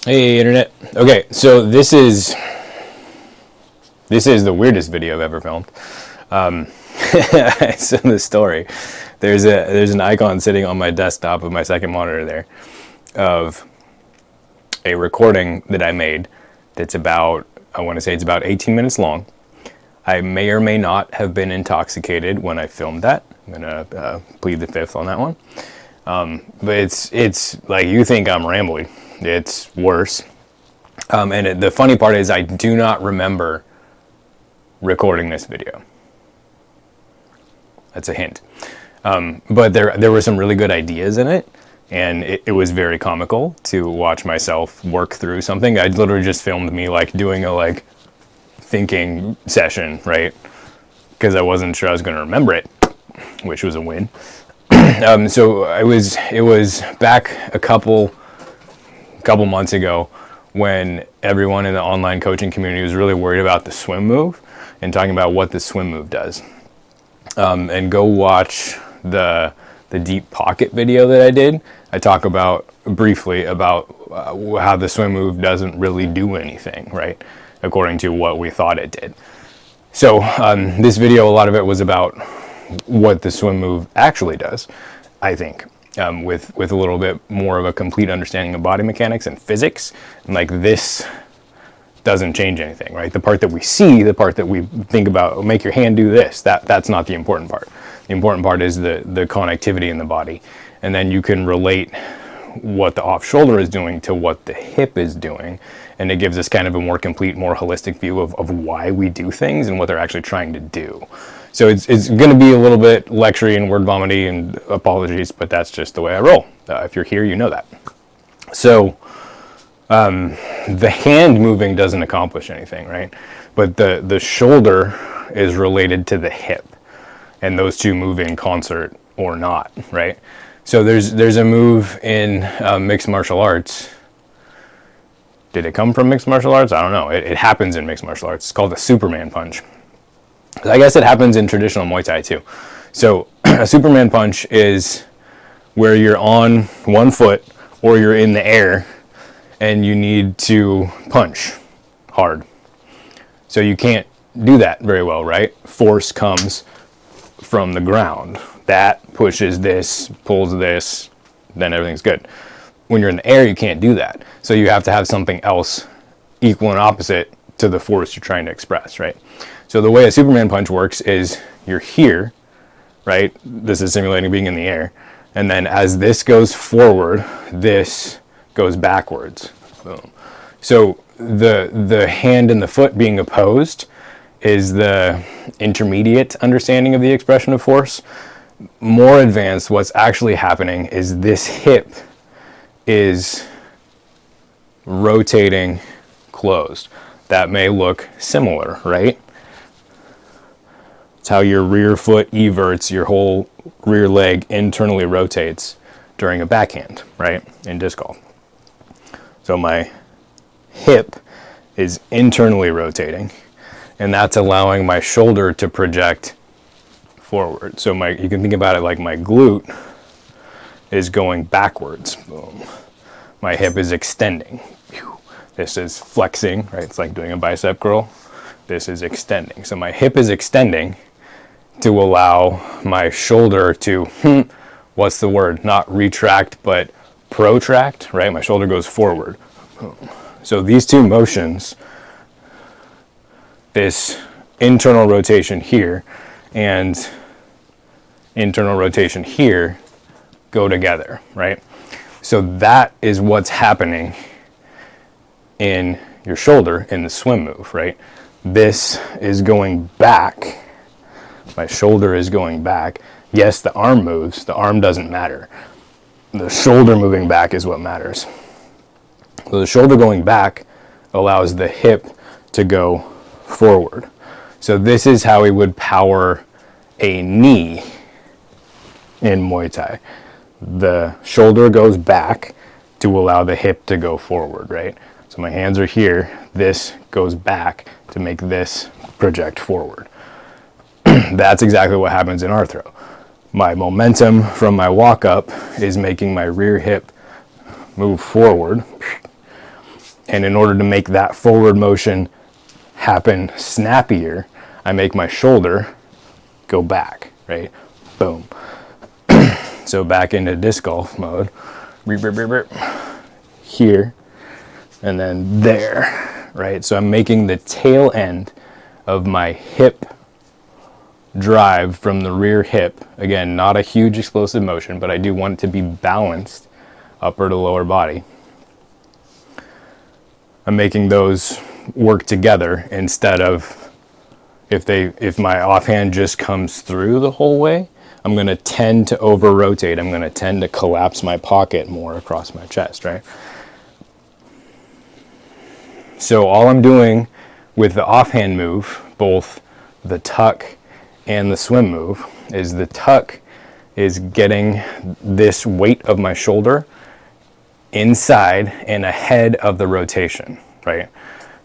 Hey internet. Okay, so this is the weirdest video I've ever filmed. So the story, there's an icon sitting on my desktop of my second monitor there of a recording that I made that's about, I want to say it's about 18 minutes long. I may or may not have been intoxicated when I filmed that. I'm gonna plead the fifth on that one. But it's like, you think I'm rambling. It's worse. The funny part is I do not remember recording this video. That's a hint. But there were some really good ideas in it, and it was very comical to watch myself work through something. I literally just filmed me doing a thinking session, right? Because I wasn't sure I was going to remember it, which was a win. So it was back a couple months ago when everyone in the online coaching community was really worried about the swim move and talking about what the swim move does. And go watch the deep pocket video that I did. I talk briefly about how the swim move doesn't really do anything, right? According to what we thought it did. So this video, a lot of it was about what the swim move actually does, I think. With a little bit more of a complete understanding of body mechanics and physics. And this doesn't change anything, right? The part that we see, the part that we think about, make your hand do this, that's not the important part. The important part is the connectivity in the body. And then you can relate what the off shoulder is doing to what the hip is doing. And it gives us kind of a more complete, more holistic view of why we do things and what they're actually trying to do. So it's going to be a little bit lectury and word vomity, and apologies, but that's just the way I roll. If you're here, you know that. So the hand moving doesn't accomplish anything, right? But the shoulder is related to the hip, and those two move in concert or not, right? So there's a move in mixed martial arts. Did it come from mixed martial arts? I don't know. It happens in mixed martial arts. It's called the Superman punch. I guess it happens in traditional Muay Thai too. So a Superman punch is where you're on one foot or you're in the air and you need to punch hard. So you can't do that very well, right? Force comes from the ground. That pushes this, pulls this, then everything's good. When you're in the air, you can't do that. So you have to have something else equal and opposite to the force you're trying to express, right? So the way a Superman punch works is you're here, right? This is simulating being in the air. And then as this goes forward, this goes backwards. Boom. So the hand and the foot being opposed is the intermediate understanding of the expression of force. More advanced, what's actually happening is this hip is rotating closed. That may look similar, right? It's how your rear foot everts, your whole rear leg internally rotates during a backhand, right? In disc golf. So my hip is internally rotating, and that's allowing my shoulder to project forward. So you can think about it like my glute is going backwards. Boom. My hip is extending. This is flexing, right? It's like doing a bicep curl. This is extending. So my hip is extending to allow my shoulder to, what's the word? Not retract, but protract, right? My shoulder goes forward. So these two motions, this internal rotation here and internal rotation here, go together, right? So that is what's happening in your shoulder in the swim move, right? This is going back. My shoulder is going back. Yes, the arm moves. The arm doesn't matter. The shoulder moving back is what matters. So the shoulder going back allows the hip to go forward. So this is how we would power a knee in Muay Thai. The shoulder goes back to allow the hip to go forward, right? So my hands are here. This goes back to make this project forward. That's exactly what happens in our throw. My momentum from my walk up is making my rear hip move forward. And in order to make that forward motion happen snappier, I make my shoulder go back, right? Boom. So back into disc golf mode. Here, and then there, right? So I'm making the tail end of my hip drive from the rear hip. Again, not a huge explosive motion, but I do want it to be balanced upper to lower body. I'm making those work together instead of if my offhand just comes through the whole way, I'm going to tend to over rotate. I'm going to tend to collapse my pocket more across my chest, right? So all I'm doing with the offhand move, both the tuck and the swim move, is the tuck is getting this weight of my shoulder inside and ahead of the rotation, right?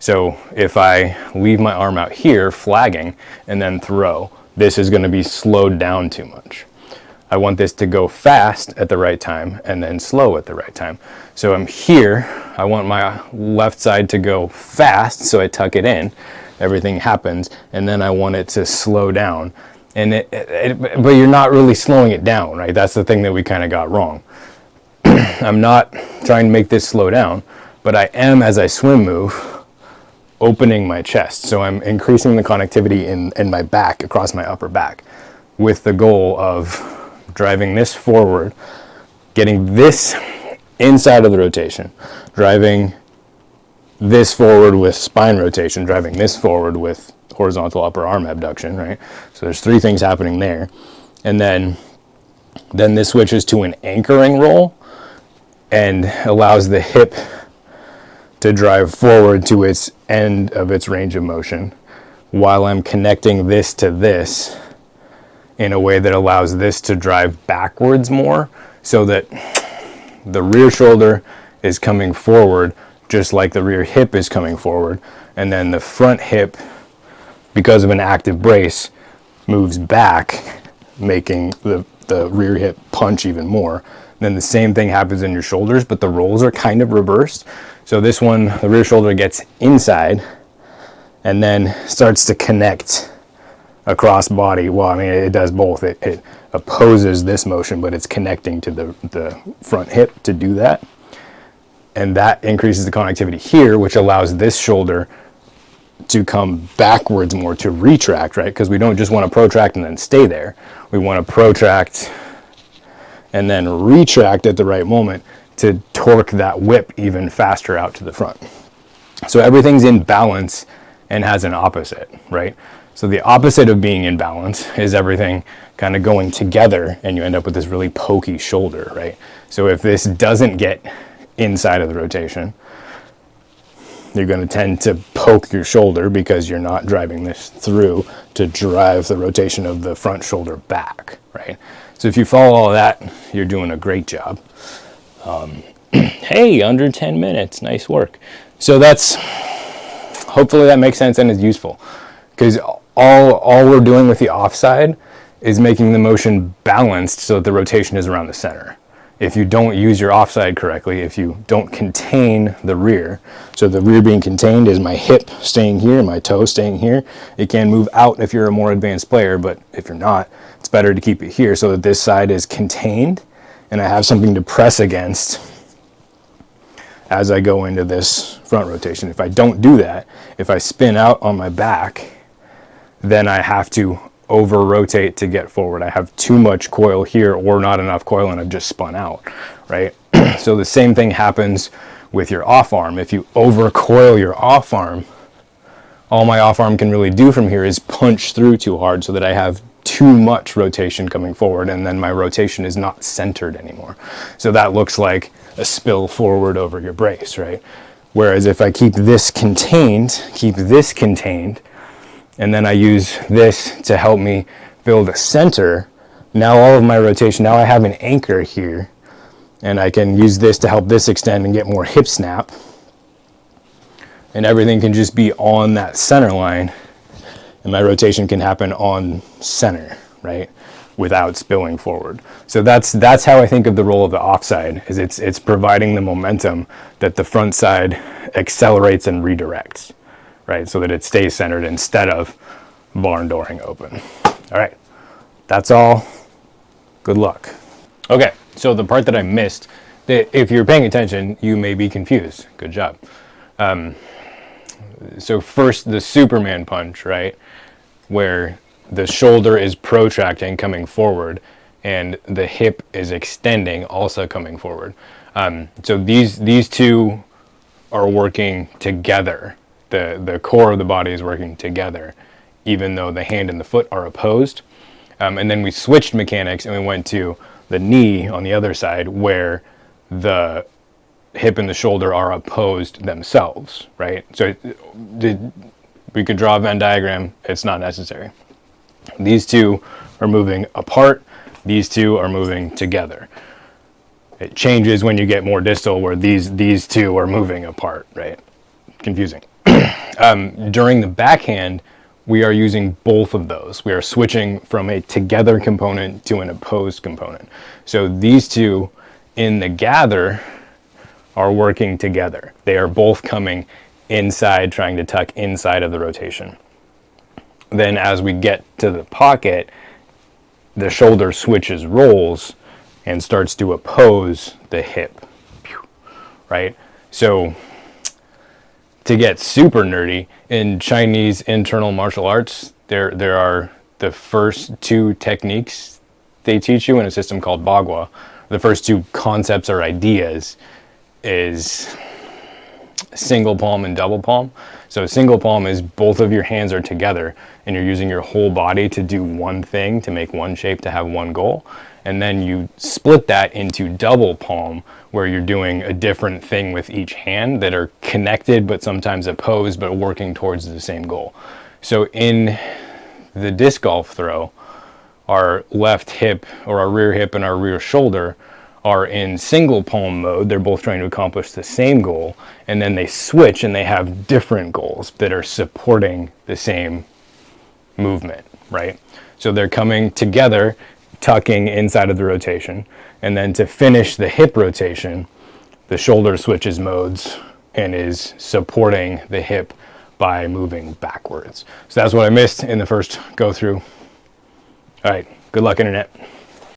So if I leave my arm out here flagging and then throw, this is going to be slowed down too much. I want this to go fast at the right time and then slow at the right time. So I'm here, I want my left side to go fast, so I tuck it in, everything happens, and then I want it to slow down. And but you're not really slowing it down, right? That's the thing that we kind of got wrong. I'm not trying to make this slow down, but I am, as I swim move, opening my chest. So I'm increasing the connectivity in my back, across my upper back, with the goal of driving this forward, getting this inside of the rotation, driving this forward with spine rotation, driving this forward with horizontal upper arm abduction, right? So there's three things happening there. And then this switches to an anchoring roll and allows the hip to drive forward to its end of its range of motion while I'm connecting this to this in a way that allows this to drive backwards more, so that the rear shoulder is coming forward just like the rear hip is coming forward, and then the front hip, because of an active brace, moves back, making the rear hip punch even more. Then the same thing happens in your shoulders, but the roles are kind of reversed. So this one, the rear shoulder gets inside and then starts to connect across body. Well, I mean, it does both. It opposes this motion, but it's connecting to the front hip to do that. And that increases the connectivity here, which allows this shoulder to come backwards more, to retract, right? Because we don't just want to protract and then stay there. We want to protract and then retract at the right moment to torque that whip even faster out to the front. So everything's in balance and has an opposite, right? So the opposite of being in balance is everything kind of going together, and you end up with this really pokey shoulder, right? So if this doesn't get inside of the rotation, you're going to tend to poke your shoulder because you're not driving this through to drive the rotation of the front shoulder back, right? So if you follow all of that, you're doing a great job. Hey, under 10 minutes, nice work. So hopefully that makes sense and is useful, because all we're doing with the offside is making the motion balanced so that the rotation is around the center. If you don't use your offside correctly, if you don't contain the rear, so the rear being contained is my hip staying here, my toe staying here. It can move out if you're a more advanced player, but if you're not, it's better to keep it here so that this side is contained and I have something to press against as I go into this front rotation. If I don't do that, if I spin out on my back, then I have to over rotate to get forward. I have too much coil here or not enough coil and I've just spun out, right? So the same thing happens with your off arm. If you over coil your off arm, all my off arm can really do from here is punch through too hard so that I have too much rotation coming forward, and then my rotation is not centered anymore. So that looks like a spill forward over your brace, right? Whereas if I keep this contained, and then I use this to help me build a center, now all of my rotation, now I have an anchor here, and I can use this to help this extend and get more hip snap, and everything can just be on that center line, and my rotation can happen on center, right? without spilling forward. So that's how I think of the role of the offside, is it's providing the momentum that the front side accelerates and redirects, right? So that it stays centered instead of barn dooring open. All right, that's all. Good luck. Okay, so the part that I missed, that if you're paying attention, you may be confused. Good job. So first, the Superman punch, right? Where the shoulder is protracting, coming forward, and the hip is extending, also coming forward. So these two are working together. The core of the body is working together, even though the hand and the foot are opposed. And then we switched mechanics and we went to the knee on the other side, where the hip and the shoulder are opposed themselves, right? So we could draw a Venn diagram. It's not necessary. These two are moving apart. These two are moving together. It changes when you get more distal, where these two are moving apart, right? Confusing. During the backhand, we are using both of those. We are switching from a together component to an opposed component. So these two in the gather are working together. They are both coming inside, trying to tuck inside of the rotation. Then as we get to the pocket, the shoulder switches roles and starts to oppose the hip, right? So to get super nerdy, in Chinese internal martial arts, there are the first two techniques they teach you in a system called Bagua. The first two concepts or ideas is single palm and double palm. So single palm is both of your hands are together and you're using your whole body to do one thing, to make one shape, to have one goal. And then you split that into double palm, where you're doing a different thing with each hand that are connected but sometimes opposed, but working towards the same goal. So in the disc golf throw, our left hip, or our rear hip, and our rear shoulder are in single palm mode. They're both trying to accomplish the same goal, and then they switch and they have different goals that are supporting the same movement, right? So they're coming together, tucking inside of the rotation, and then to finish the hip rotation, the shoulder switches modes and is supporting the hip by moving backwards. So that's what I missed in the first go through. All right, good luck, internet.